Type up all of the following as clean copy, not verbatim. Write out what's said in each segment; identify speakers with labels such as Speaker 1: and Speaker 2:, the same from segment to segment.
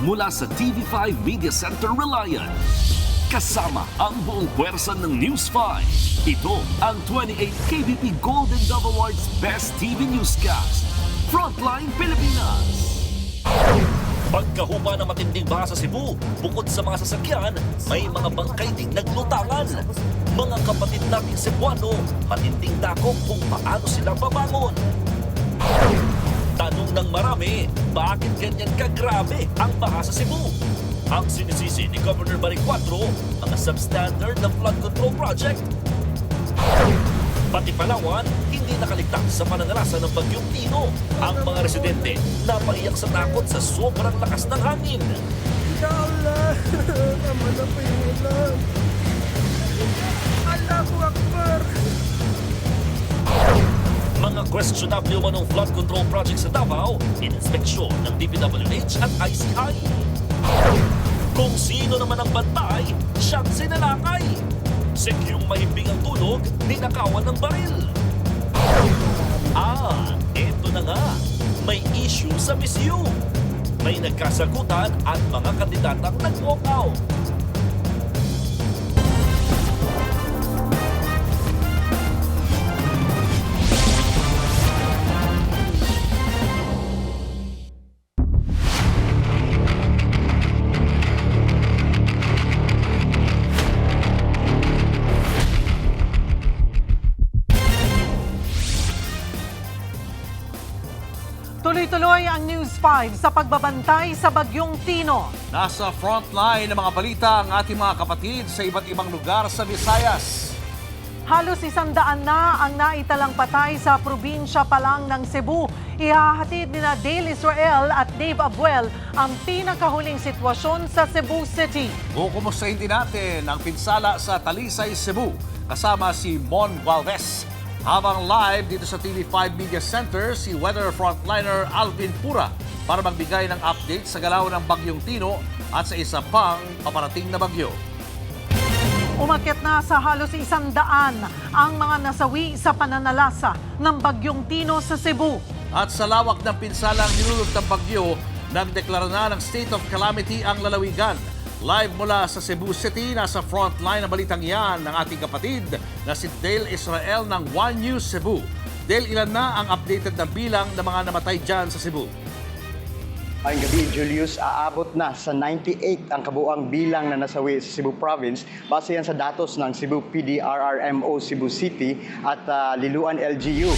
Speaker 1: mula sa TV5 Media Center Reliant. Kasama ang buong puwersa ng News 5. Ito ang 28th KBP Golden Dove Awards Best TV Newscast. Frontline Pilipinas. Pagkahupa ng matinding baha sa Cebu, bukod sa mga sasakyan, may mga bangkay ding naglutangan. Mga kapatid nating Cebuano, matinding dakok kung paano silang babangon. Tanong ng marami, bakit ganyan kagrabe ang baha sa Cebu? Ang sinisisi ni Governor Baric 4, mga substandard na flood control project. Pati Palawan, hindi nakaligtas sa pananalasa ng Bagyong Tino. Ang mga residente napaiyak sa takot sa sobrang lakas ng hangin.
Speaker 2: Ya Allah, tama na po yung ulan. Allahu Akbar.
Speaker 1: Mga questionable umanong flood control project sa Davao, ininspeksyon ng DPWH at ICI. Kung sino naman ang bantay, siyang sinalakay. Sekyong mahimbing ang tulog, ninakawan ng baril. Eto na nga. May issue sa MISU. May nagkasagutan at mga kandidatang nag-walk out.
Speaker 3: Tuloy-tuloy ang News 5 sa pagbabantay sa Bagyong Tino.
Speaker 4: Nasa frontline ng mga balita ang ating mga kapatid sa iba't ibang lugar sa Visayas.
Speaker 3: Halos 100 na ang naitalang patay sa probinsya pa lang ng Cebu. Ihahatid ni Dale Israel at Dave Abuel ang pinakahuling sitwasyon sa Cebu City.
Speaker 4: Kukumustahin din natin ang pinsala sa Talisay, Cebu kasama si Mon Valves. Habang live dito sa TV5 Media Center, si weather frontliner Alvin Pura para magbigay ng update sa galaw ng Bagyong Tino at sa isa pang paparating na bagyo.
Speaker 3: Umakyat na sa halos 100 ang mga nasawi sa pananalasa ng Bagyong Tino sa Cebu.
Speaker 4: At sa lawak ng pinsalang nilulog ng bagyo, nagdeklara na ng state of calamity ang lalawigan. Live mula sa Cebu City, nasa frontline ng balitang yan ng ating kapatid na si Dale Israel ng One News Cebu. Dale, ilan na ang updated na bilang ng mga namatay dyan sa Cebu?
Speaker 5: Ngayong gabi, Julius, aabot na sa 98 ang kabuang bilang na nasawi sa Cebu Province. Base yan sa datos ng Cebu PDRRMO Cebu City at Liloan LGU.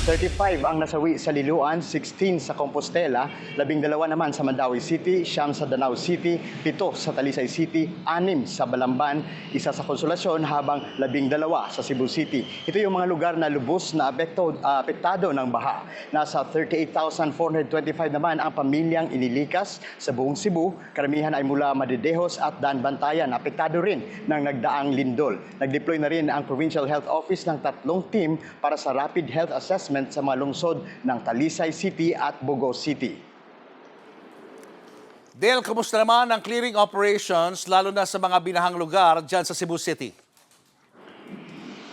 Speaker 5: 35 ang nasawi sa Liloan, 16 sa Compostela, 12 naman sa Mandawi City, 9 sa Danao City, 7 sa Talisay City, 6 sa Balamban, 1 sa Consolacion, habang 12 sa Cebu City. Ito yung mga lugar na lubos na apektado ng baha. Nasa 38,425 naman ang pamilyang inilikas sa buong Cebu. Karamihan ay mula Madidejos at Danbantayan. Apektado rin ng nagdaang lindol. Nag-deploy na rin ang Provincial Health Office ng 3 team para sa rapid health assessment sa mga lungsod ng Talisay City at Bogo City.
Speaker 4: Dale, kamusta naman ang clearing operations lalo na sa mga binahang lugar dyan sa Cebu City?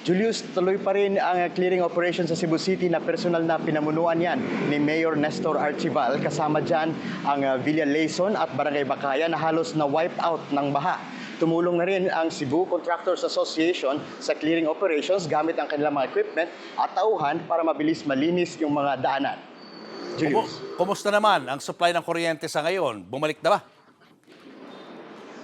Speaker 5: Julius, tuloy pa rin ang clearing operation sa Cebu City na personal na pinamunuan yan ni Mayor Nestor Archival. Kasama dyan ang Villa Layson at Barangay Bakayan na halos na wipe out ng baha. Tumulong na rin ang Cebu Contractors Association sa clearing operations gamit ang kanilang mga equipment at tauhan para mabilis malinis yung mga daanan. Julius.
Speaker 4: Kumusta naman ang supply ng kuryente sa ngayon? Bumalik na ba?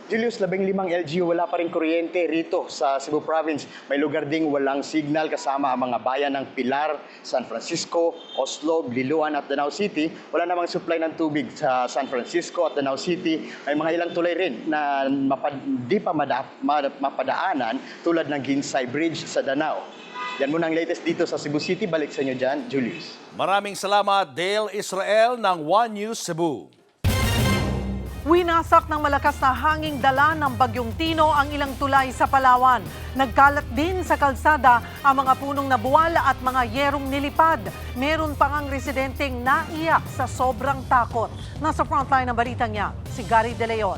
Speaker 5: Julius, 15 LGU wala pa rin kuryente rito sa Cebu Province. May lugar ding walang signal kasama ang mga bayan ng Pilar, San Francisco, Oslo, Liloan at Danao City. Wala namang supply ng tubig sa San Francisco at Danao City. May mga ilang tulay rin na di pa mapadaanan tulad ng Ginsay Bridge sa Danao. Yan muna ang latest dito sa Cebu City. Balik sa inyo dyan, Julius.
Speaker 4: Maraming salamat, Dale Israel ng One News Cebu.
Speaker 3: Winasak ng malakas na hanging dala ng Bagyong Tino ang ilang tulay sa Palawan. Nagkalat din sa kalsada ang mga punong nabuwala at mga yerong nilipad. Meron pang ang residenteng naiyak sa sobrang takot. Nasa frontline ng balitang niya, si Gary De Leon.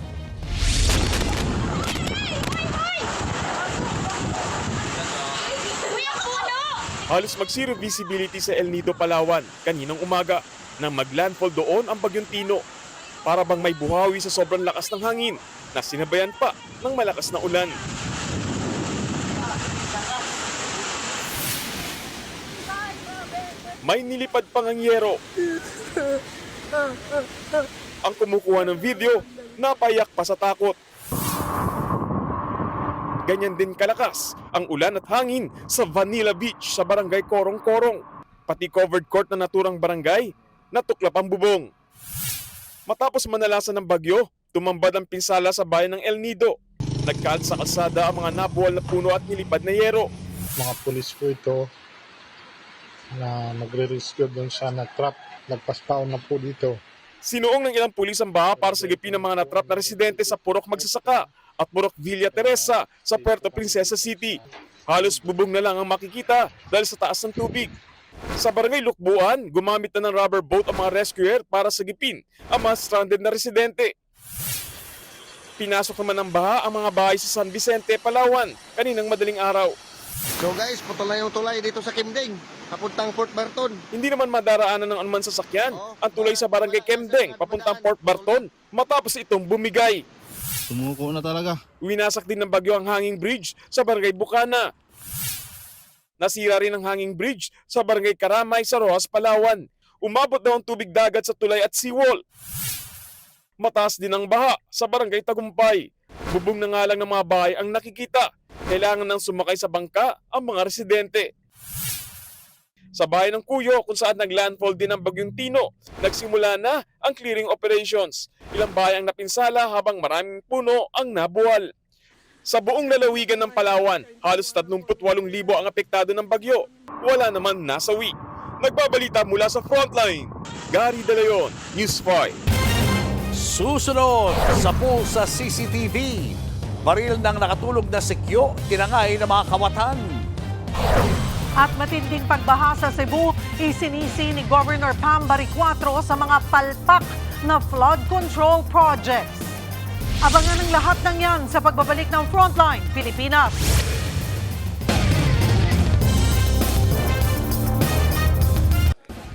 Speaker 2: Halos mag-zero visibility sa El Nido, Palawan kaninang umaga nang maglandfall doon ang Bagyong Tino.
Speaker 6: para bang may buhawi sa sobrang lakas ng hangin na sinabayan pa ng malakas na ulan. May nilipad pang ang yero. Ang kumukuha ng video, napayak pa sa takot. Ganyan din kalakas ang ulan at hangin sa Vanilla Beach sa barangay Korong-Korong. Pati covered court na naturang barangay, natuklap ang bubong. Matapos manalasan ng bagyo, tumambad ang pinsala sa bayan ng El Nido. Nagkalat sa kalsada ang mga nabuwal na puno at nilipad na yero.
Speaker 7: Mga pulis po ito na nagre-rescue doon sa na-trap. Nagpaspaon na po dito.
Speaker 6: Sinuong ng ilang pulis ang baha para sagipin ang mga natrap na residente sa Purok Magsasaka at Purok Villa Teresa sa Puerto Princesa City. Halos bubong na lang ang makikita dahil sa taas ng tubig. Sa barangay Lukbuan, gumamit na ng rubber boat ang mga rescuer para sagipin ang mga stranded na residente. Pinasok naman ng baha ang mga bahay sa San Vicente, Palawan, kaninang madaling araw.
Speaker 2: So guys, putol na yung tulay dito sa Kimding, papuntang Port Barton.
Speaker 6: Hindi naman madaraanan ng anuman sasakyan ang tulay sa barangay Kemdeng papuntang Port Barton matapos itong bumigay.
Speaker 8: Sumuko na talaga.
Speaker 6: Winasak din ng bagyo ang hanging bridge sa barangay Bukana. Nasira rin ang hanging bridge sa barangay Karamay sa Rojas, Palawan. Umabot daw ang tubig dagat sa tulay at seawall. Mataas din ang baha sa barangay Tagumpay. Bubong na nga lang ng mga bahay ang nakikita. Kailangan nang sumakay sa bangka ang mga residente. Sa bayan ng Cuyo, kung saan naglandfall din ang bagyong Tino, nagsimula na ang clearing operations. Ilang bahay ang napinsala habang maraming puno ang nabuwal. Sa buong lalawigan ng Palawan, halos 38,000 ang apektado ng bagyo. Wala naman nasawi. Nagbabalita mula sa Frontline, Gary De Leon, News 5.
Speaker 4: Susunod sa pulsa CCTV. Baril ng nakatulog na sikyo, tinangay ng mga kawatan.
Speaker 3: At matinding pagbaha sa Cebu, isinisi ni Governor Pam Baricuatro sa mga palpak na flood control projects. Abangan ang lahat ng yan sa pagbabalik ng Frontline Pilipinas.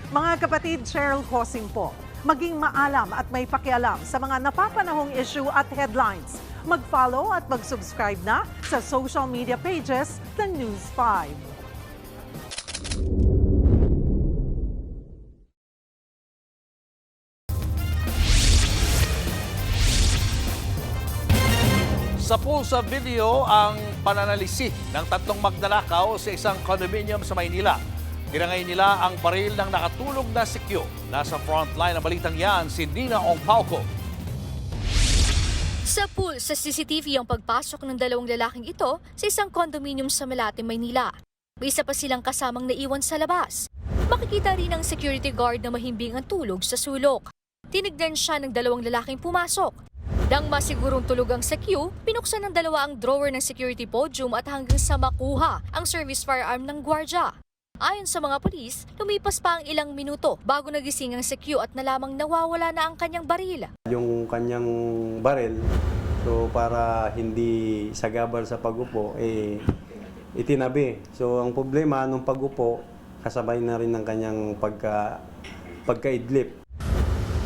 Speaker 3: Mga kapatid, Cheryl Cosing po. Maging maalam at may pakialam sa mga napapanahong issue at headlines. Mag-follow at mag-subscribe na sa social media pages ng News 5.
Speaker 4: Sa pulsa video ang pananalisik ng tatlong magnanakaw sa isang condominium sa Maynila. Tinangay nila ang baril ng nakatulog na sikyo. Nasa frontline ng balitang yan si Nina Ongpauco.
Speaker 9: Sa pool sa CCTV ang pagpasok ng dalawang lalaking ito sa isang condominium sa Malate, Maynila. May isa pa silang kasamang naiwan sa labas. Makikita rin ang security guard na mahimbing ang tulog sa sulok. Tinignan siya ng dalawang lalaking pumasok. Nang masigurong tulog ang sekyu, pinuksan ng dalawa ang drawer ng security podium at hanggang sa makuha ang service firearm ng gwardya. Ayon sa mga pulis, lumipas pa ang ilang minuto bago nagising ang sekyu at nalamang nawawala na ang kanyang baril.
Speaker 10: Yung kanyang baril, so para hindi sagabal sa pagupo, itinabi. So ang problema nung pagupo, kasabay na rin ng kanyang pagkaidlip.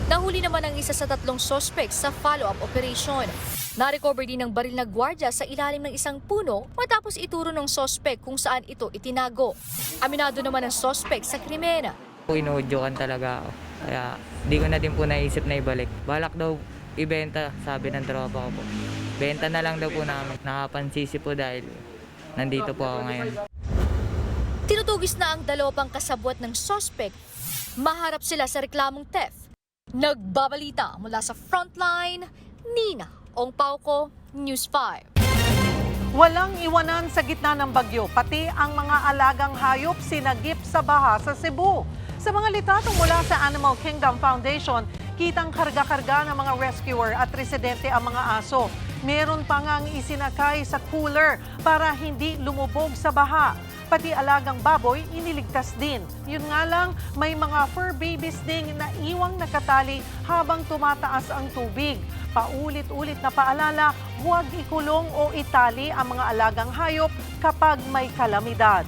Speaker 9: Nahuli naman ang isa sa tatlong suspect sa follow-up operation. Na-recover din ng baril na gwardya sa ilalim ng isang puno matapos ituro ng suspect kung saan ito itinago. Aminado naman ang suspect sa krimen.
Speaker 11: Inuudyokan talaga ako. Kaya di ko na din po naisip na ibalik. Balak daw ibenta, sabi ng tropa ko po. Benta na lang daw po namin. Nakapansisi po dahil nandito po ako ngayon.
Speaker 9: Tinutugis na ang dalawa pang kasabwat ng suspect. Maharap sila sa reklamong theft. Nagbabalita mula sa Frontline, Nina Ongpauco, News 5.
Speaker 3: Walang iwanan sa gitna ng bagyo, pati ang mga alagang hayop sinagip sa baha sa Cebu. Sa mga litrato mula sa Animal Kingdom Foundation, kitang karga-karga ng mga rescuer at residente ang mga aso. Meron pa ngang isinakay sa cooler para hindi lumubog sa baha. Pati alagang baboy, iniligtas din. Yun nga lang, may mga fur babies ding na iwang nakatali habang tumataas ang tubig. Paulit-ulit na paalala, huwag ikulong o itali ang mga alagang hayop kapag may kalamidad.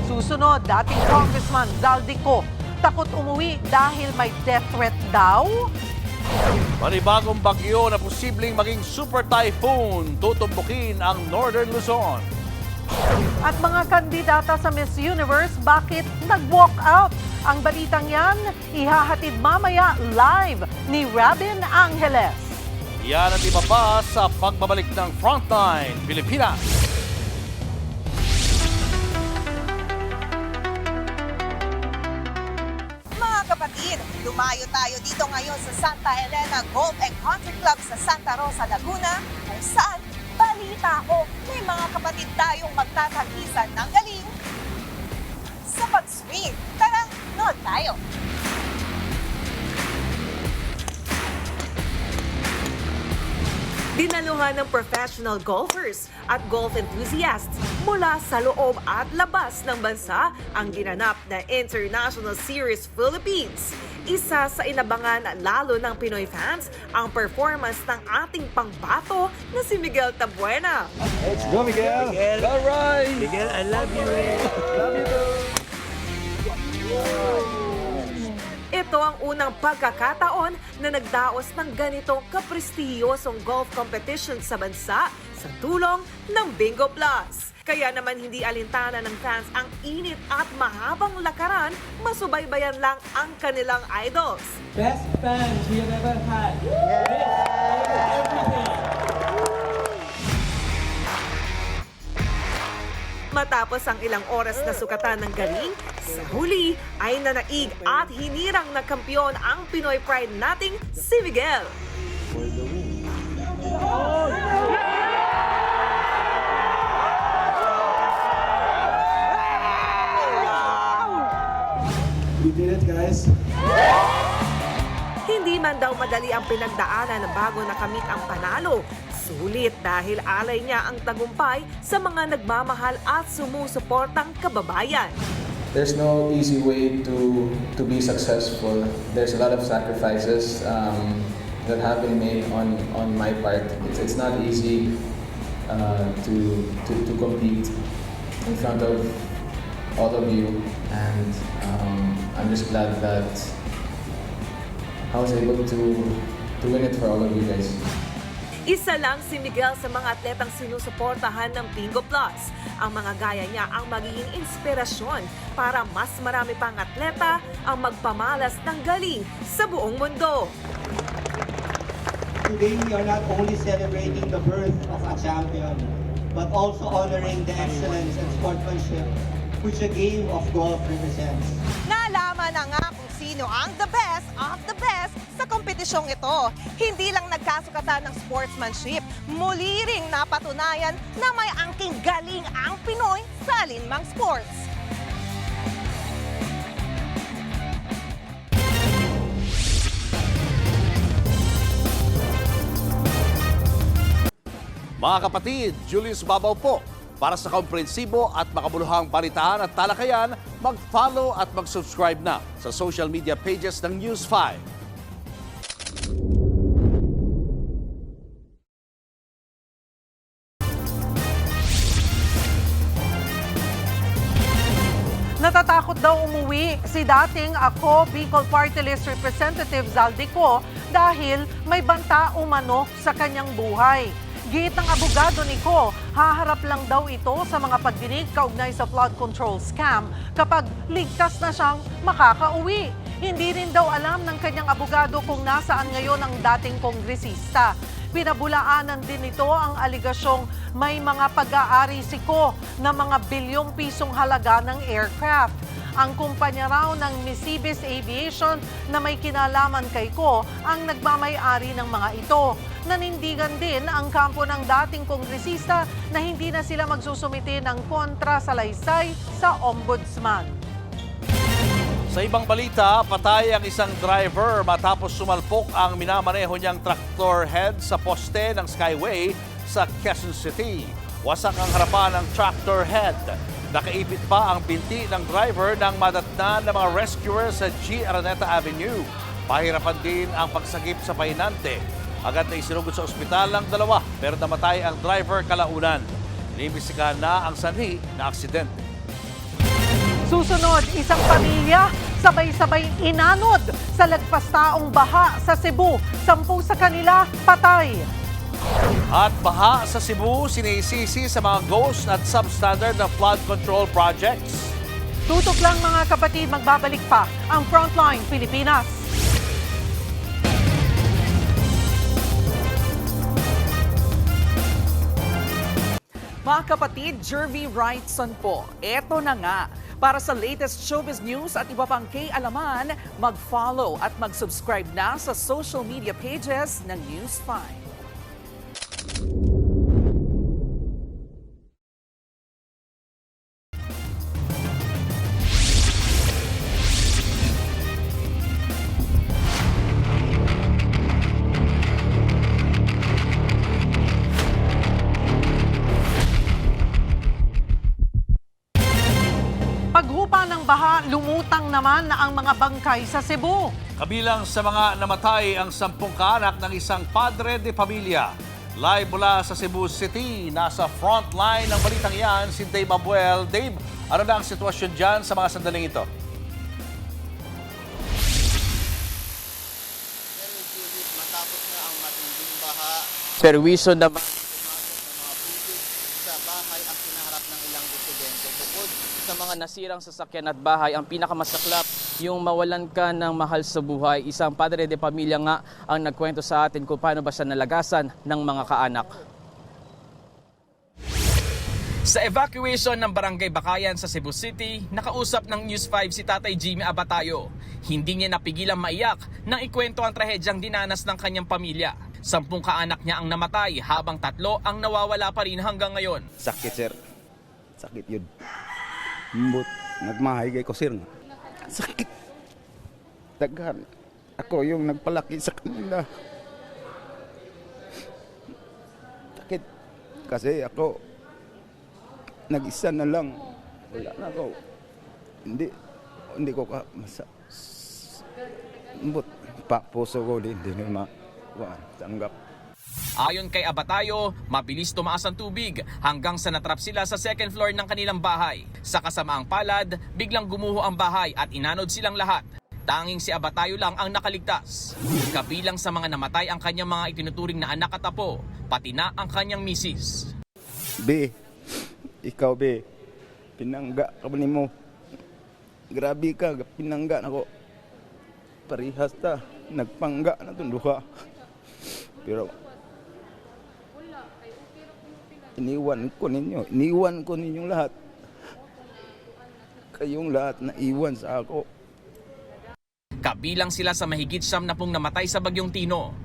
Speaker 3: Susunod, dating Congressman Zaldico, takot umuwi dahil may death threat daw?
Speaker 4: Panibagong bagyo na posibleng maging super typhoon tutumbukin ang Northern Luzon.
Speaker 3: At mga kandidata sa Miss Universe, bakit nag-walk out? Ang balitang yan, ihahatid mamaya live ni Robin Angeles.
Speaker 4: Yan at iba pa sa pagbabalik ng Frontline Pilipinas.
Speaker 12: Mga kapatid, lumayo tayo dito ngayon sa Santa Elena Golf and Country Club sa Santa Rosa, Laguna, kung saan balita ko may mga kapatid tayong magtatagisan ng galing sa pag-swing. Tara, nood tayo! Dinaluhan ng professional golfers at golf enthusiasts mula sa loob at labas ng bansa ang ginanap na International Series Philippines. Isa sa inabangan lalo ng Pinoy fans ang performance ng ating pangbato na si Miguel Tabuena.
Speaker 5: Let's go, Miguel!
Speaker 4: All right!
Speaker 5: Miguel, I love you! Love you too!
Speaker 12: Ito ang unang pagkakataon na nagdaos ng ganitong kaprestihiyosong golf competition sa bansa sa tulong ng Bingo Plus. Kaya naman hindi alintana ng fans ang init at mahabang lakaran, masubaybayan lang ang kanilang idols.
Speaker 13: Best fans we have ever had. Everything.
Speaker 12: Matapos ang ilang oras na sukatan ng galing, sa huli ay nanaig at hinirang na kampiyon ang Pinoy pride nating si Miguel.
Speaker 13: We did it, guys.
Speaker 12: Hindi man daw madali ang pinagdaanan bago nakamit ang panalo. Sulit dahil alay niya ang tagumpay sa mga nagmamahal at sumusuportang kababayan.
Speaker 13: There's no easy way to be successful. There's a lot of sacrifices that have been made on my part. It's not easy to compete in front of all of you, and I'm just glad that I was able to win it for all of you guys.
Speaker 12: Isa lang si Miguel sa mga atletang sinusuportahan ng Bingo Plus. Ang mga gaya niya ang magiging inspirasyon para mas marami pang atleta ang magpamalas ng galing sa buong mundo.
Speaker 13: Today we are not only celebrating the birth of a champion, but also honoring the excellence and sportsmanship which a game of golf represents.
Speaker 12: Nalaman na nga kung sino ang the best of the best sa kompetisyong ito. Hindi lang nagkasukatan ng sportsmanship, muli ring napatunayan na may angking galing ang Pinoy sa alinmang sports.
Speaker 4: Mga kapatid, Julius Babaw po. Para sa komprehensibo at makabuluhang balitaan at talakayan, mag-follow at mag-subscribe na sa social media pages ng News 5.
Speaker 3: Natatakot daw umuwi si dating ako Bicol Party List Representative Zaldico dahil may banta umano sa kanyang buhay. Giit ng abogado ni Ko, haharap lang daw ito sa mga pagdinig kaugnay sa flood control scam kapag ligtas na siyang makakauwi. Hindi rin daw alam ng kanyang abogado kung nasaan ngayon ang dating kongresista. Pinabulaanan din nito ang aligasyong may mga pag-aari si Ko na mga bilyong pisong halaga ng aircraft. Ang kumpanya raw ng Misibis Aviation na may kinalaman kay Ko ang nagmamay-ari ng mga ito. Nanindigan din ang kampo ng dating kongresista na hindi na sila magsusumite ng kontra-salaysay sa ombudsman.
Speaker 4: Sa ibang balita, patay ang isang driver matapos sumalpok ang minamaneho niyang tractor head sa poste ng Skyway sa Quezon City. Wasak ang harapan ng tractor head. Nakaipit pa ang binti ng driver nang madatnan ng mga rescuers sa G. Araneta Avenue. Pahirapan din ang pagsagip sa pahinante. Agad na isinugod sa ospital ang dalawa pero namatay ang driver kalaunan. Inimbestigahan na ang sanhi na aksidente.
Speaker 3: Susunod, isang pamilya sabay-sabay inanod sa lagpas taong baha sa Cebu. 10 sa kanila patay.
Speaker 4: At baha sa Cebu, sinisisi sa mga ghost at substandard na flood control projects.
Speaker 3: Tutok lang mga kapatid, magbabalik pa ang Frontline Pilipinas.
Speaker 12: Mga kapatid, Jervy Wrightson po. Eto na nga. Para sa latest showbiz news at iba pang kay-alaman, mag-follow at mag-subscribe na sa social media pages ng News 5.
Speaker 3: Paghupa ng baha, lumutang naman na ang mga bangkay sa Cebu.
Speaker 4: Kabilang sa mga namatay ang 10 kaanak ng isang padre de pamilya. Live mula sa Cebu City, nasa frontline ng balitang yan si Dave Abuel. Dave, ano na ang sitwasyon dyan sa mga sandaling ito?
Speaker 2: Matapos na ang matinding baha,
Speaker 13: Perwisyo naman.
Speaker 2: sa bahay ang kinaharap ng ilang residente. Bukod
Speaker 13: Sa mga nasirang sasakyan at bahay, ang pinakamasaklap yung mawalan ka ng mahal sa buhay. Isang padre de pamilya nga ang nagkwento sa atin kung paano ba siya nalagasan ng mga kaanak.
Speaker 14: Sa evacuation ng Barangay Bakayan sa Cebu City, nakausap ng News 5 si Tatay Jimmy Abatayo. Hindi niya napigilang maiyak nang ikwento ang trahedyang dinanas ng kanyang pamilya. 10 kaanak niya ang namatay habang 3 ang nawawala pa rin hanggang ngayon.
Speaker 10: Sakit, sir. Sakit yun. Mbut, nagmahigay ko, sir. Sakit. Daghan. Ako yung nagpalaki sa kanila. Sakit. Kasi ako, nag-isa na lang. Wala na ako. Hindi ko ka mbut, puso ko hindi na tanggap.
Speaker 14: Ayon kay Abatayo, mabilis tumaas ang tubig hanggang sa natrap sila sa second floor ng kanilang bahay. Sa kasamaang palad, biglang gumuho ang bahay at inanod silang lahat. Tanging si Abatayo lang ang nakaligtas. Kabilang sa mga namatay ang kanyang mga itinuturing na anak at apo, pati na ang kanyang misis.
Speaker 10: Be, ikaw be, pinangga ka ba mo? Grabe ka, pinangga na ko. Parihas ta, nagpangga na itong duha. Pero, iniwan ko ninyong lahat. Kayong lahat na iwan sa ako.
Speaker 14: Kabilang sila sa mahigit 70 namatay sa Bagyong Tino.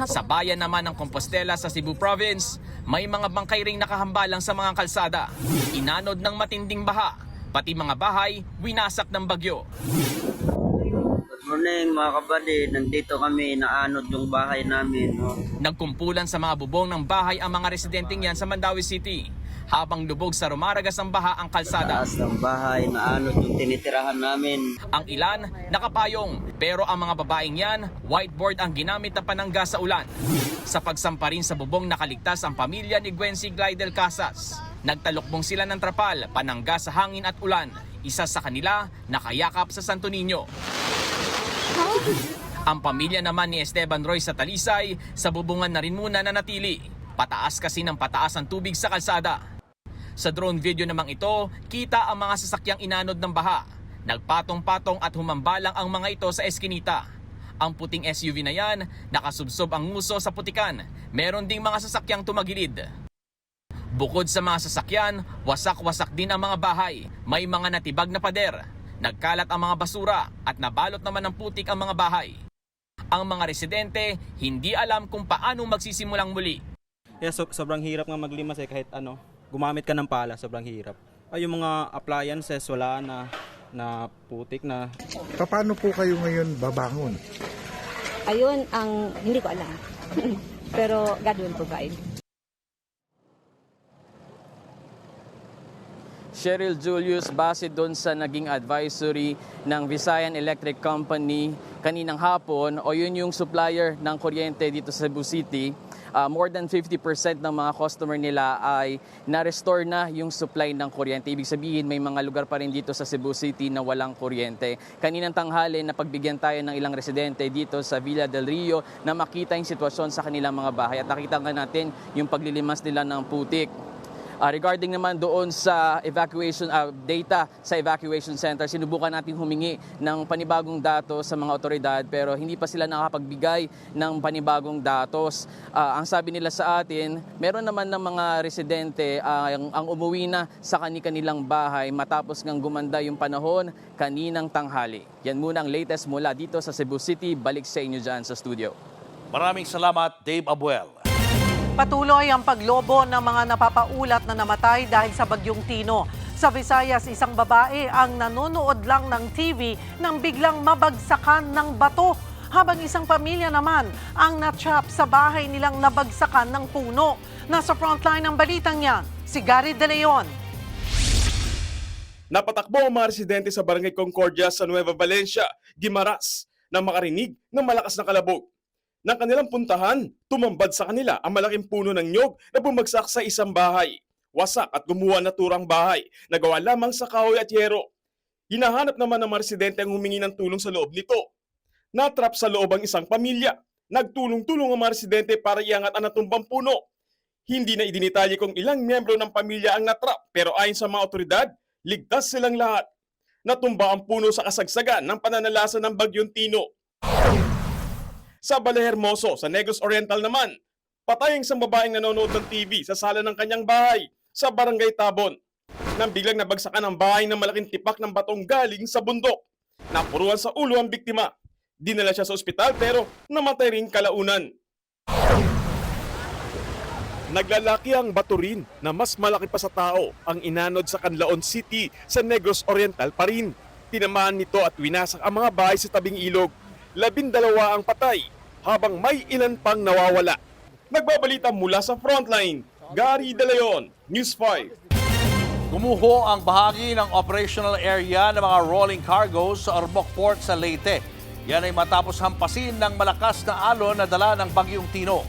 Speaker 14: Sa bayan naman ng Compostela sa Cebu Province, may mga bangkay ring nakahambalang sa mga kalsada. Inanod ng matinding baha, pati mga bahay winasak ng bagyo.
Speaker 15: Good morning mga kapatid, nandito kami, naanod yung bahay namin.
Speaker 14: Nagkumpulan sa mga bubong ng bahay ang mga residenteng yan sa Mandaue City. Habang lubog sa rumaragas ng baha ang kalsada.
Speaker 15: Taas ng bahay, naanod yung tinitirahan namin.
Speaker 14: Ang ilan nakapayong, pero ang mga babaeng yan, whiteboard ang ginamit na panangga sa ulan. Sa pagsampa rin sa bubong nakaligtas ang pamilya ni Gwency Glidel Casas. Nagtalukbong sila ng trapal, panangga sa hangin at ulan. Isa sa kanila nakayakap sa Santo Niño. Ang pamilya naman ni Esteban Roy sa Talisay, sa bubungan na rin muna nanatili. Pataas kasi ng pataas ang tubig sa kalsada. Sa drone video namang ito, kita ang mga sasakyang inanod ng baha. Nagpatong-patong at humambalang ang mga ito sa eskinita. Ang puting SUV na yan, nakasubsob ang nguso sa putikan. Meron ding mga sasakyang tumagilid. Bukod sa mga sasakyan, wasak-wasak din ang mga bahay. May mga natibag na pader. Nagkalat ang mga basura at nabalot naman ng putik ang mga bahay. Ang mga residente, hindi alam kung paano magsisimulang muli.
Speaker 16: Sobrang hirap nga maglimas kahit gumamit ka ng pala, sobrang hirap. Yung mga appliances, wala na putik na.
Speaker 7: Paano po kayo ngayon babangon?
Speaker 17: Ayun ang hindi ko alam. Pero God will provide.
Speaker 18: Cheryl Julius, base doon sa naging advisory ng Visayan Electric Company kaninang hapon o yun yung supplier ng kuryente dito sa Cebu City, more than 50% ng mga customer nila ay na-restore na yung supply ng kuryente. Ibig sabihin may mga lugar pa rin dito sa Cebu City na walang kuryente. Kaninang tanghali na pagbigyan tayo ng ilang residente dito sa Villa del Rio na makita yung sitwasyon sa kanilang mga bahay at nakita nga natin yung paglilimas nila ng putik. Regarding naman doon sa evacuation data sa evacuation center, sinubukan natin humingi ng panibagong datos sa mga otoridad pero hindi pa sila nakapagbigay ng panibagong datos. Ang sabi nila sa atin, meron naman ng mga residente ang umuwi na sa kanilang bahay matapos ngang gumanda yung panahon kaninang tanghali. Yan muna ang latest mula dito sa Cebu City. Balik sa inyo dyan sa studio.
Speaker 4: Maraming salamat, Dave Abuel.
Speaker 3: Patuloy ang paglobo ng mga napapaulat na namatay dahil sa bagyong Tino. Sa Visayas, isang babae ang nanonood lang ng TV nang biglang mabagsakan ng bato. Habang isang pamilya naman ang na-trap sa bahay nilang nabagsakan ng puno. Nasa frontline ng balitang yan, si Gary De Leon.
Speaker 6: Napatakbo ang mga residente sa Barangay Concordia sa Nueva Valencia, Guimaras, na makarinig ng malakas na kalabog. Nang kanilang puntahan, tumambad sa kanila ang malaking puno ng nyog na bumagsak sa isang bahay. Wasak at gumuha na turang bahay, nagawa lamang sa kahoy at yero. Hinahanap naman ng mga residente ang humingi ng tulong sa loob nito. Natrap sa loob ang isang pamilya. Nagtulong-tulong ang mga residente para iangat ang natumbang puno. Hindi na idinitalye kung ilang miyembro ng pamilya ang natrap pero ayon sa mga otoridad, ligtas silang lahat. Natumba ang puno sa kasagsagan ng pananalasa ng bagyong Tino. Sa Balehermoso, sa Negros Oriental naman, patay ang isang babaeng nanonood ng TV sa sala ng kanyang bahay sa Barangay Tabon. Nang biglang nabagsakan ang bahay ng malaking tipak ng batong galing sa bundok. Napuruan sa ulo ang biktima. Dinala siya sa ospital pero namatay rin kalaunan. Naglalaki ang bato rin na mas malaki pa sa tao ang inanod sa Canlaon City sa Negros Oriental pa rin. Tinamaan nito at winasak ang mga bahay sa tabing ilog. 12 ang patay, habang may ilan pang nawawala. Nagbabalita mula sa frontline, Gary De Leon, News 5.
Speaker 4: Gumuho ang bahagi ng operational area ng mga rolling cargos sa Ormoc Port sa Leyte. Yan ay matapos hampasin ng malakas na alon na dala ng bagyong Tino.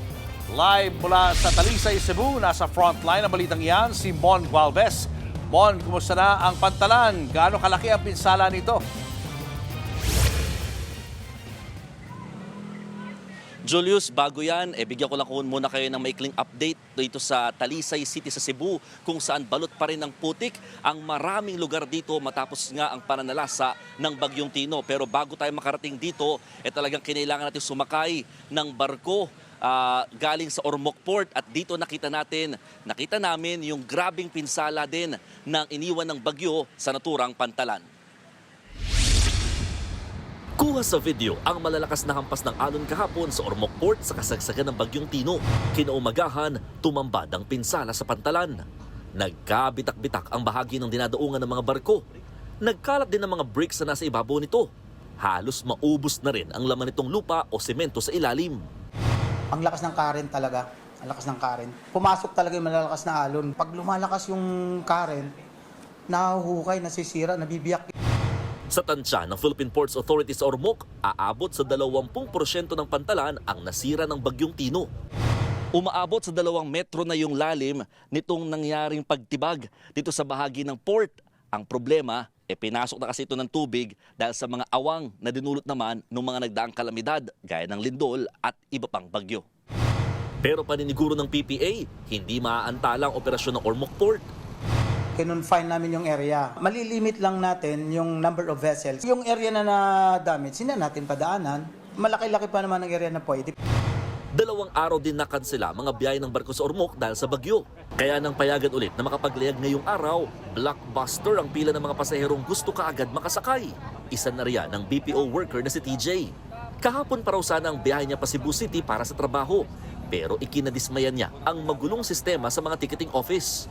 Speaker 4: Live mula sa Talisay, Cebu, nasa frontline ng balitang yan, si Mon Gualvez. Mon, kumusta na ang Pantalan? Gaano kalaki ang pinsala nito?
Speaker 1: Julius, bago yan, bigyan ko lang muna kayo ng maikling update dito sa Talisay City sa Cebu kung saan balot pa rin ng putik ang maraming lugar dito matapos nga ang pananalasa ng bagyong Tino. Pero bago tayo makarating dito, talagang kinailangan natin sumakay ng barko galing sa Ormoc Port at dito nakita namin yung grabing pinsala din ng iniwan ng bagyo sa naturang Pantalan. Kuha sa video ang malalakas na hampas ng alon kahapon sa Ormoc Port sa kasagsagan ng bagyong Tino. Kinaumagahan, tumambad ang pinsala sa Pantalan. Nagkabitak-bitak ang bahagi ng dinadaungan ng mga barko. Nagkalat din ang mga bricks na nasa ibabaw nito. Halos maubos na rin ang laman nitong lupa o semento sa ilalim.
Speaker 19: Ang lakas ng current talaga. Ang lakas ng current. Pumasok talaga yung malalakas na alon. Pag lumalakas yung current, nahuhukay, nasisira, nabibiyak.
Speaker 1: Sa tansya ng Philippine Ports Authority sa Ormoc, aabot sa 20% ng Pantalan ang nasira ng bagyong Tino. Umaabot sa 2 metro na yung lalim nitong nangyaring pagtibag dito sa bahagi ng port. Ang problema, pinasok na kasi ito ng tubig dahil sa mga awang na dinulot naman ng mga nagdaang kalamidad gaya ng lindol at iba pang bagyo. Pero paniniguro ng PPA, hindi maaantala ang operasyon ng Ormoc Port.
Speaker 19: Kinonfine namin yung area. Malilimit lang natin yung number of vessels. Yung area na na-damage, hindi natin padaanan. Malaki-laki pa naman ang area na pwede.
Speaker 1: 2 araw din nakansela mga biyahe ng barko sa Ormoc dahil sa bagyo. Kaya nang payagan ulit na makapaglayag ngayong araw, blockbuster ang pila ng mga pasaherong gusto kaagad makasakay. Isa na riyan ng BPO worker na si TJ. Kahapon pa raw sana ang biyahe niya pa Cebu City para sa trabaho. Pero ikinadismayan niya ang magulong sistema sa mga ticketing office.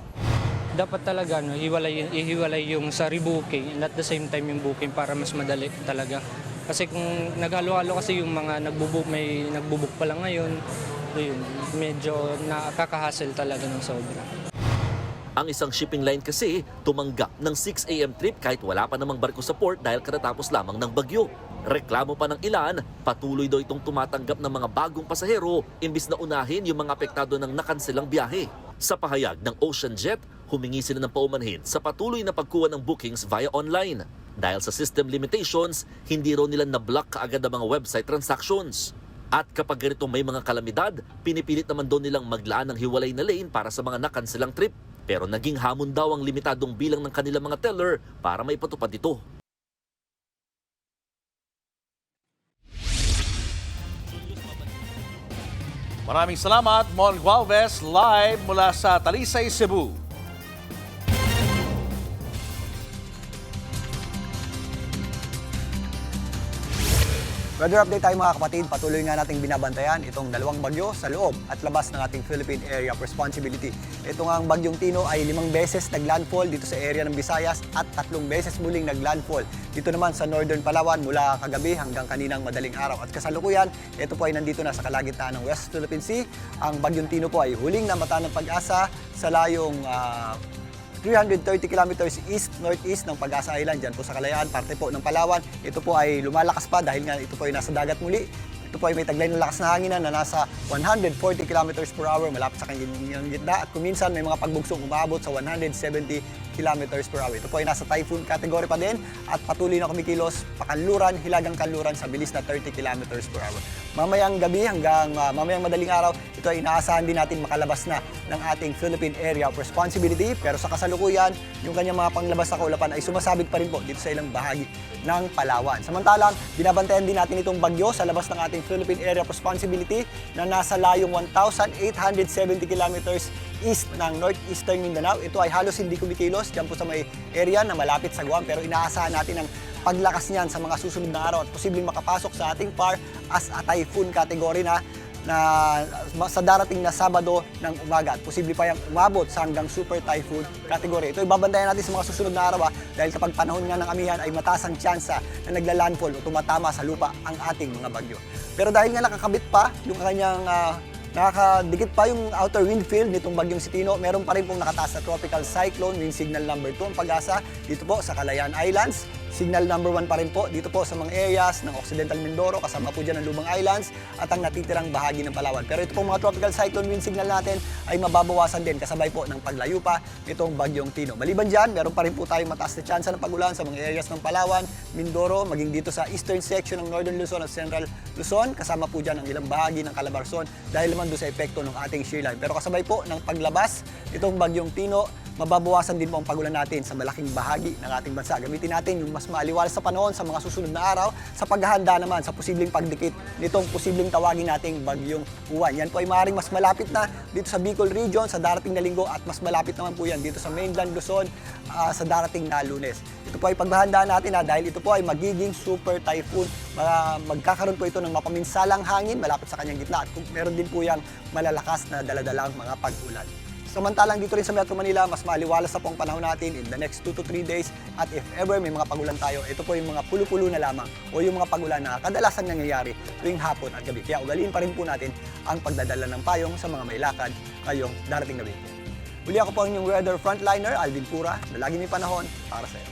Speaker 20: Dapat talaga ihiwalay yung sa rebooking and at the same time yung booking para mas madali talaga. Kasi kung naghalo-halo kasi yung mga may nagbubook pa lang ngayon, medyo nakaka-hassle talaga ng sobra.
Speaker 1: Ang isang shipping line kasi tumanggap ng 6 a.m. trip kahit wala pa namang barko sa port dahil katatapos lamang ng bagyo. Reklamo pa ng ilan, patuloy daw itong tumatanggap ng mga bagong pasahero imbis na unahin yung mga apektado ng nakanselang biyahe. Sa pahayag ng OceanJet, humingi sila ng paumanhin sa patuloy na pagkuha ng bookings via online. Dahil sa system limitations, hindi raw nila na-block kaagad ang mga website transactions. At kapag ganito may mga kalamidad, pinipilit naman daw nilang maglaan ng hiwalay na lane para sa mga nakanselang trip. Pero naging hamon daw ang limitadong bilang ng kanilang mga teller para maipatupad ito.
Speaker 4: Maraming salamat, Mon Gualvez, live mula sa Talisay, Cebu.
Speaker 5: Weather update tayo mga kapatid, patuloy nga nating binabantayan itong dalawang bagyo sa loob at labas ng ating Philippine Area of Responsibility. Ito nga ang bagyong Tino ay 5 beses naglandfall dito sa area ng Visayas at 3 beses muling naglandfall dito naman sa Northern Palawan mula kagabi hanggang kaninang madaling araw. At kasalukuyan, ito po ay nandito na sa kalagitnaan ng West Philippine Sea. Ang bagyong Tino po ay huling namata ng Pag-asa sa layong 330 kilometers east-northeast ng Pag-asa Island, dyan po sa Kalayaan, parte po ng Palawan. Ito po ay lumalakas pa dahil nga ito po ay nasa dagat muli. Ito po ay may taglay ng lakas na hanginan na nasa 140 kilometers per hour malapit sa kanyang gitna at kuminsan may mga pagbugsong umabot sa 170 kilometers per hour. Ito po ay nasa typhoon category pa din at patuloy na kumikilos pakanluran, hilagang kanluran sa bilis na 30 kilometers per hour. Mamayang gabi hanggang mamayang madaling araw, ito ay inaasahan din natin makalabas na ng ating Philippine Area of Responsibility. Pero sa kasalukuyan, yung kanyang mga panglabas na kaulapan ay sumasabit pa rin po dito sa ilang bahagi ng Palawan. Samantalang, binabantayan din natin itong bagyo sa labas ng ating Philippine Area of Responsibility na nasa layong 1,870 kilometers east ng northeastern Mindanao. Ito ay halos hindi kumikilos dyan po sa may area na malapit sa Guam, pero inaasahan natin ang paglakas niyan sa mga susunod na araw at posibleng makapasok sa ating PAR as a typhoon category na sa darating na Sabado ng umaga at posible pa yung umabot sa hanggang super typhoon category. Ito ibabantayan natin sa mga susunod na araw dahil kapag panahon nga ng amihan ay mataas ang tsansa na naglalandfall o tumatama sa lupa ang ating mga bagyo. Pero dahil nga nakakabit pa yung kanyang nakakadikit pa yung outer wind field nitong bagyong si Tino, meron pa rin pong nakataas na tropical cyclone, wind signal number 2 ang Pag-asa dito po sa Kalayaan Islands. Signal number 1 pa rin po dito po sa mga areas ng Occidental Mindoro, kasama po dyan ang Lumang Islands at ang natitirang bahagi ng Palawan. Pero ito po mga tropical cyclone wind signal natin ay mababawasan din kasabay po ng paglayo pa nitong bagyong Tino. Maliban dyan, meron pa rin po tayong mataas na tsansa ng pagulan sa mga areas ng Palawan, Mindoro, maging dito sa eastern section ng Northern Luzon at Central Luzon, kasama po dyan ang ilang bahagi ng Calabarzon dahil naman doon sa epekto ng ating shear line. Pero kasabay po ng paglabas itong bagyong Tino, mababawasan din po ang pagulan natin sa malaking bahagi ng ating bansa. Gamitin natin yung mas maaliwalas sa panahon sa mga susunod na araw sa paghahanda naman sa posibleng pagdikit nitong posibleng tawagin nating bagyong Uwan. Yan po ay maaaring mas malapit na dito sa Bicol region sa darating na linggo at mas malapit naman po yan dito sa mainland Luzon sa darating na Lunes. Ito po ay paghahandaan natin dahil ito po ay magiging super typhoon. Magkakaroon po ito ng mapaminsalang hangin malapit sa kanyang gitna at meron din po yung malalakas na daladalang mga pag-ulan. Samantalang dito rin sa Metro Manila, mas maaliwalas na po ang panahon natin in the next 2 to 3 days. At if ever may mga pagulan tayo, ito po yung mga pulo-pulo na lamang o yung mga pagulan na kadalasan nangyayari tuwing hapon at gabi. Kaya ugaliin pa rin po natin ang pagdadala ng payong sa mga may lakad ngayong darating na weekend. Uli ako po ang inyong weather frontliner, Alvin Pura, na lagi may panahon para sa iyo.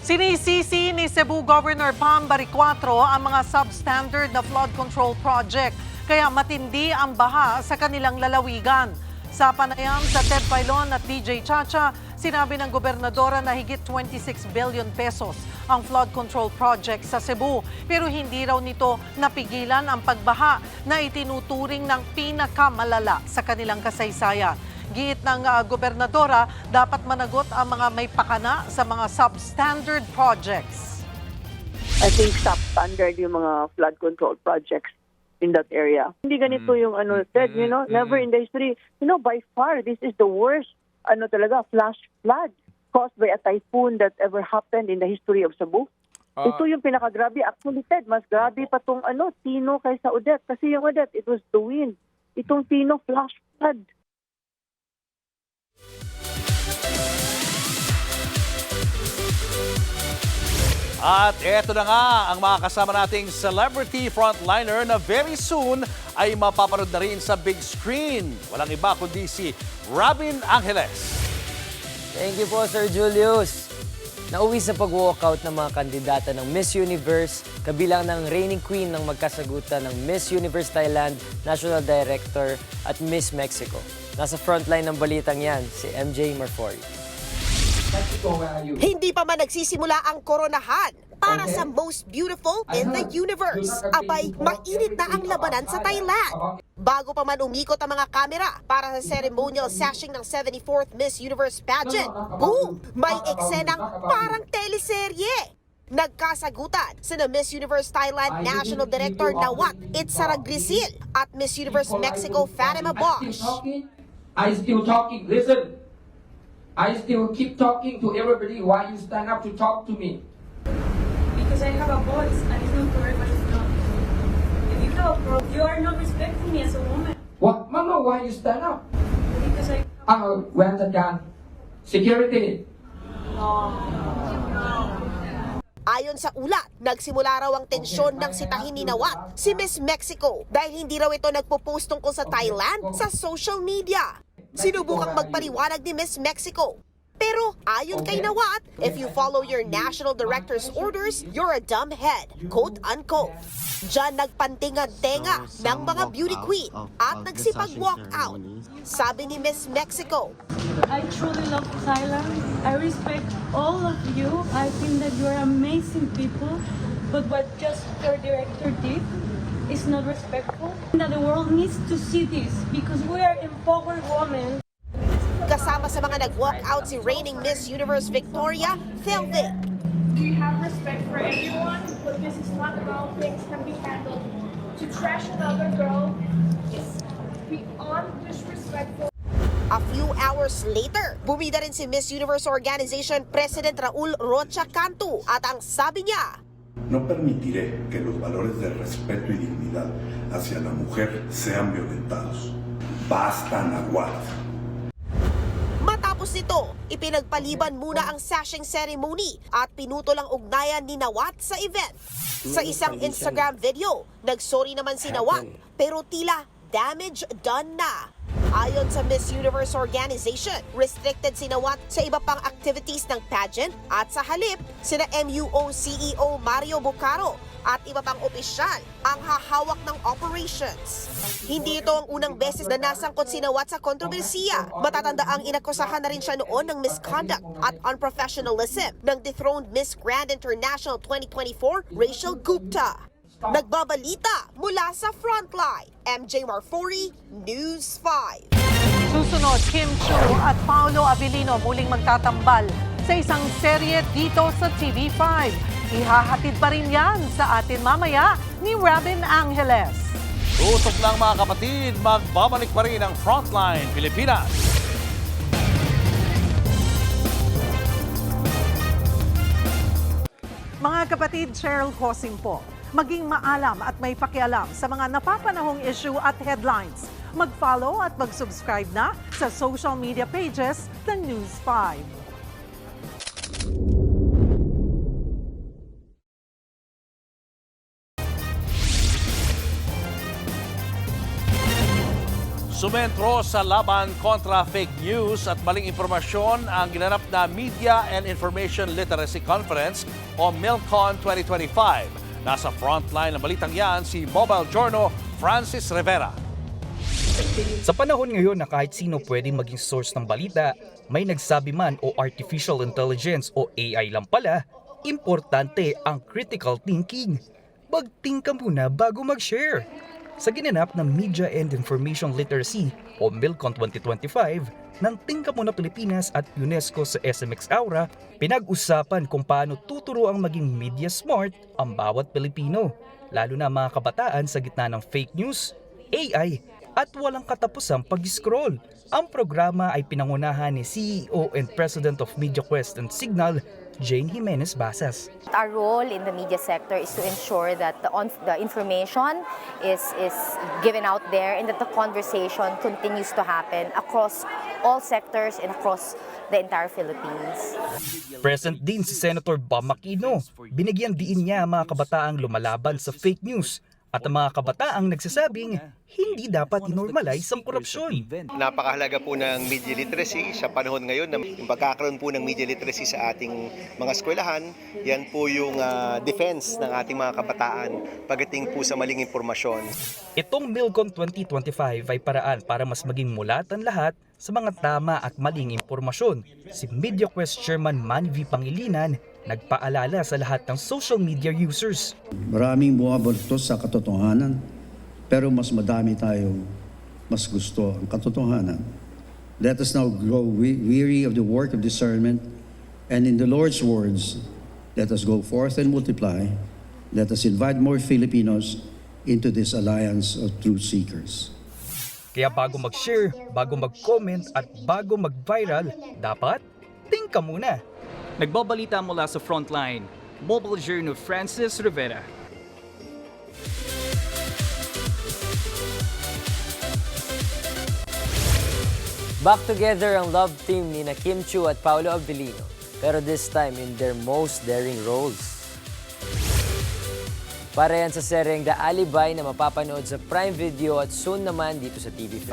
Speaker 3: Sinisisi ni Cebu Governor Pam Baricuatro ang mga substandard na flood control project. Kaya matindi ang baha sa kanilang lalawigan. Sa panayam sa Ted Filon at DJ Chacha, sinabi ng gobernadora na higit 26 billion pesos ang flood control project sa Cebu. Pero hindi raw nito napigilan ang pagbaha na itinuturing ng pinakamalala sa kanilang kasaysayan. Giit ng gobernadora, dapat managot ang mga may pakana sa mga substandard projects.
Speaker 21: I think substandard yung mga flood control projects in that area. Hindi ganito yung Ted, never in the history, by far, this is the worst, flash flood caused by a typhoon that ever happened in the history of Cebu. Ito yung pinakagrabe. Actually, Ted, mas grabe pa tong Tino kaysa Odette. Kasi yung Odette, it was the wind. Itong Tino, flash flood.
Speaker 4: At eto na nga ang mga kasama nating celebrity frontliner na very soon ay mapapanood na rin sa big screen. Walang iba kundi si Robin Angeles.
Speaker 8: Thank you po, Sir Julius. Nauwi sa pag-walkout ng mga kandidata ng Miss Universe, kabilang ng reigning queen ng magkasagutan ng Miss Universe Thailand, National Director at Miss Mexico. Nasa frontline ng balitang yan, si MJ Marfori.
Speaker 22: Hindi pa man nagsisimula ang koronahan para sa most beautiful in the universe. Abay, mainit na ang labanan sa Thailand. Bago pa man umikot ang mga kamera para sa ceremonial sashing ng 74th Miss Universe pageant, boom! May eksenang parang teleserye. Nagkasagutan sina Miss Universe Thailand National Director Nawat Itzaragrisil at Miss Universe Mexico Fatima Bosch.
Speaker 23: I still talking. Listen. I still keep talking to everybody. Why you stand up to talk to me?
Speaker 24: Because I have a voice and it's not for everybody to talk to me. If you have a problem, you are not respecting me as a woman.
Speaker 23: What? Mama, why you stand up?
Speaker 24: Because I...
Speaker 23: Where's the gun? Security.
Speaker 22: Ayon sa ulat, nagsimula raw ang tensyon ng sitahin ni Nawat, si Miss Mexico, dahil hindi raw ito nagpo-post tungkol sa Thailand sa social media. Sinubukang magpaliwanag ni Miss Mexico. Pero ayon kay Nawat, if you follow your national director's orders, you're a dumb head, quote-unquote. Diyan nagpantingan-tenga ng mga beauty queen at nagsipag-walk out. Sabi ni Miss Mexico,
Speaker 24: I truly love Thailand. I respect all of you. I think that you're amazing people. But what just your director did is not respectful. That the world needs to see this because we are empowered women.
Speaker 22: Kasama sa mga nag-walk out si reigning Miss Universe Victoria Thelvin.
Speaker 24: Do you have respect for everyone? But this is not about things can be handled. To trash another girl is beyond disrespectful.
Speaker 22: A few hours later, bumida rin si Miss Universe Organization President Raul Rocha Cantu at ang sabi niya,
Speaker 25: No permitiré que los valores de respeto y dignidad hacia la mujer sean violentados. Basta, Nawat.
Speaker 22: Matapos nito, ipinagpaliban muna ang sashing ceremony at pinutol ang ugnayan ni Nawat sa event. Sa isang Instagram video, nagsorry naman si Nawat pero tila damage done na. Ayon sa Miss Universe Organization, restricted si Nawat sa iba pang activities ng pageant at sa halip, sina MUO CEO Mario Bucaro at iba pang opisyal ang hahawak ng operations. Hindi ito ang unang beses na nasangkot si Nawat sa kontrobersiya. Matatanda ang inakusahan na rin siya noon ng misconduct at unprofessionalism ng dethroned Miss Grand International 2024, Rachel Gupta. Nagbabalita mula sa Frontline, MJ Marfori, News 5.
Speaker 3: Susunod, Kim Chu at Paolo Abilino muling magtatambal sa isang serye dito sa TV5. Ihahatid pa rin yan sa atin mamaya ni Robin Angeles.
Speaker 4: Tutok lang mga kapatid, magbabalik pa rin ang Frontline Pilipinas.
Speaker 3: Mga kapatid, Cheryl Cosim po. Maging maalam at may pakialam sa mga napapanahong issue at headlines. Mag-follow at mag-subscribe na sa social media pages ng News 5.
Speaker 4: Sumentro sa laban kontra fake news at maling impormasyon ang ginanap na Media and Information Literacy Conference o MILCON 2025. Nasa frontline ng balitang yan si Mobile Journal Francis Rivera.
Speaker 26: Sa panahon ngayon na kahit sino pwedeng maging source ng balita, may nagsabi man o artificial intelligence o AI lang pala, importante ang critical thinking. Mag-think ka muna bago mag-share. Sa ginanap ng Media and Information Literacy o MILCON 2025 ng Think Ka Muna Pilipinas at UNESCO sa SMX Aura, pinag-usapan kung paano tuturo ang maging media smart ang bawat Pilipino, lalo na mga kabataan sa gitna ng fake news, AI at walang katapusang pag-scroll. Ang programa ay pinangunahan ni CEO and President of MediaQuest and Signal Jane Jimenez Basas.
Speaker 2: Our role in the media sector is to ensure that the information is given out there and that the conversation continues to happen across all sectors and across the entire Philippines.
Speaker 26: Present din si Senator Bam Aquino. Binigyan diin niya ang mga kabataang lumalaban sa fake news at ang mga kabataang nagsasabing hindi dapat inormalize ang korupsyon.
Speaker 9: Napakahalaga po ng media literacy sa panahon ngayon na yung pagkakaroon po ng media literacy sa ating mga eskwelahan, yan po yung defense ng ating mga kabataan pagdating po sa maling impormasyon.
Speaker 26: Itong Milcom 2025 ay paraan para mas maging mulat ang lahat sa mga tama at maling impormasyon. Si MediaQuest Chairman Manny V. Pangilinan nagpaalala sa lahat ng social media users.
Speaker 10: Maraming bumabalto sa katotohanan, pero mas madami tayong mas gusto ang katotohanan. Let us now grow weary of the work of discernment, and in the Lord's words, let us go forth and multiply. Let us invite more Filipinos into this alliance of truth seekers.
Speaker 26: Kaya bago mag-share, bago mag-comment at bago mag-viral, dapat think ka muna. Nagbabalita mula sa Frontline, Mobile Journal Francis Rivera.
Speaker 8: Back together ang love team ni Kim Chiu at Paolo Abilino, pero this time in their most daring roles. Para yan sa seryeng The Alibi na mapapanood sa Prime Video at soon naman dito sa TV5.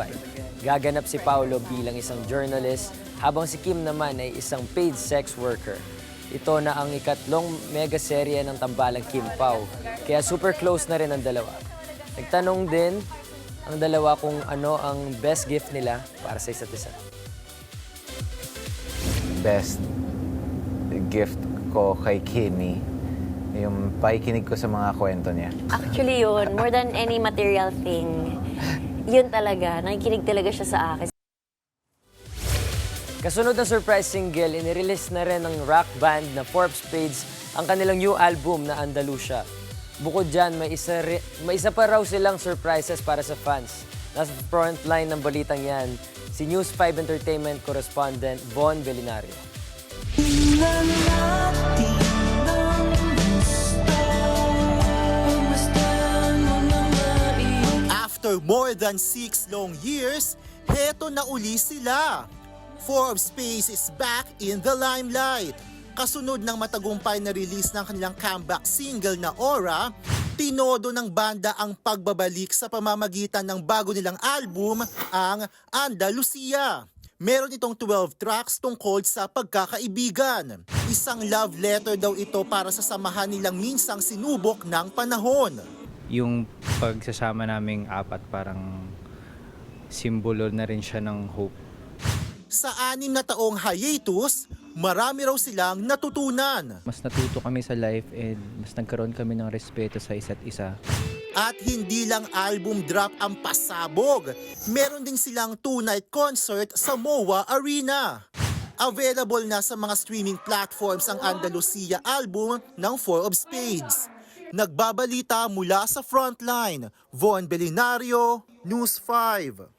Speaker 8: Gaganap si Paolo bilang isang journalist habang si Kim naman ay isang paid sex worker. Ito na ang ikatlong mega serye ng tambalang Kim Pao, kaya super close na rin ang dalawa. Nagtanong din ang dalawa kung ano ang best gift nila para sa isa't isa.
Speaker 11: Best gift ko kay Kimmy, yung pakikinig ko sa mga kwento niya.
Speaker 12: Actually yun, more than any material thing, yun talaga, nakikinig talaga siya sa akin.
Speaker 8: Kasunod ng surprise single, inirelease na rin ng rock band na Four Spades ang kanilang new album na Andalusia. Bukod dyan, may isa pa raw silang surprises para sa fans. Nasa frontline ng balitang yan, si News 5 Entertainment correspondent Von Belinario.
Speaker 13: After more than 6 long years, heto na uli sila. Four Spades is back in the limelight. Kasunod ng matagumpay na release ng kanilang comeback single na Aura, tinodo ng banda ang pagbabalik sa pamamagitan ng bago nilang album, ang Andalusia. Meron itong 12 tracks tungkol sa pagkakaibigan. Isang love letter daw ito para sa samahan nilang minsang sinubok ng panahon.
Speaker 27: Yung pagsasama naming apat parang simbolo na rin siya ng hope.
Speaker 13: Sa 6 na taong hiatus, marami raw silang natutunan.
Speaker 27: Mas natuto kami sa life and mas nagkaroon kami ng respeto sa isa't isa.
Speaker 13: At hindi lang album drop ang pasabog. Meron din silang 2-night concert sa MOA Arena. Available na sa mga streaming platforms ang Andalusia album ng Four of Spades. Nagbabalita mula sa Frontline, Von Belinario, News 5.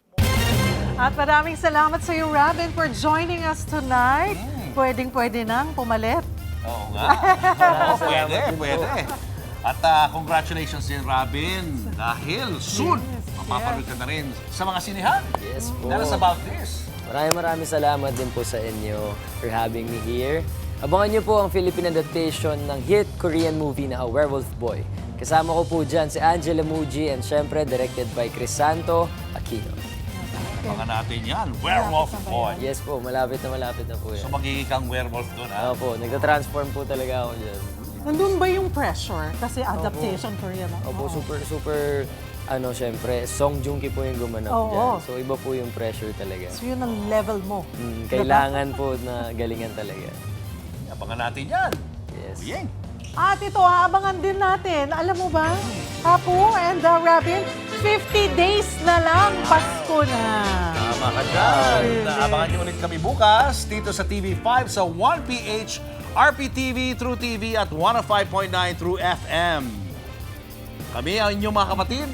Speaker 3: At maraming salamat sa iyo, Robin, for joining us tonight. Pwedeng-pwede nang pumalit.
Speaker 4: Oo nga. Pwede. At congratulations din, Robin, dahil soon, mapapanood ka na rin sa mga sinihan.
Speaker 8: Yes po.
Speaker 4: Tell us about this.
Speaker 8: Maraming salamat din po sa inyo for having me here. Abangan niyo po ang Philippine adaptation ng hit Korean movie na A Werewolf Boy. Kasama ko po dyan si Angela Muji and syempre directed by Crisanto Aquino.
Speaker 4: Mga natin yan, Werewolf Boy.
Speaker 8: Yes po, malapit na po yan.
Speaker 4: So magiging kang werewolf doon, ha?
Speaker 8: Opo, nagta-transform po talaga ako dyan.
Speaker 3: Nandun ba yung pressure? Kasi adaptation Korean.
Speaker 8: Opo, super, syempre, Song Joong Ki po yung gumanap dyan. So iba po yung pressure talaga.
Speaker 3: So yun ang level mo.
Speaker 8: Kailangan po na galingan talaga.
Speaker 4: Abangan natin yan.
Speaker 8: Yes.
Speaker 4: Uyeng.
Speaker 3: At ito, aabangan din natin. Alam mo ba, Apu and Robin, 50 days na lang, Pasko na.
Speaker 4: Tama ka dyan. Abangan niyo ulit kami bukas dito sa TV5 sa 1PH, RPTV, True TV at 105.9 True FM. Kami ang inyong mga kapatid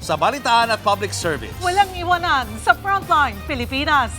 Speaker 4: sa Balitaan at Public Service.
Speaker 3: Walang iwanan sa Frontline Pilipinas.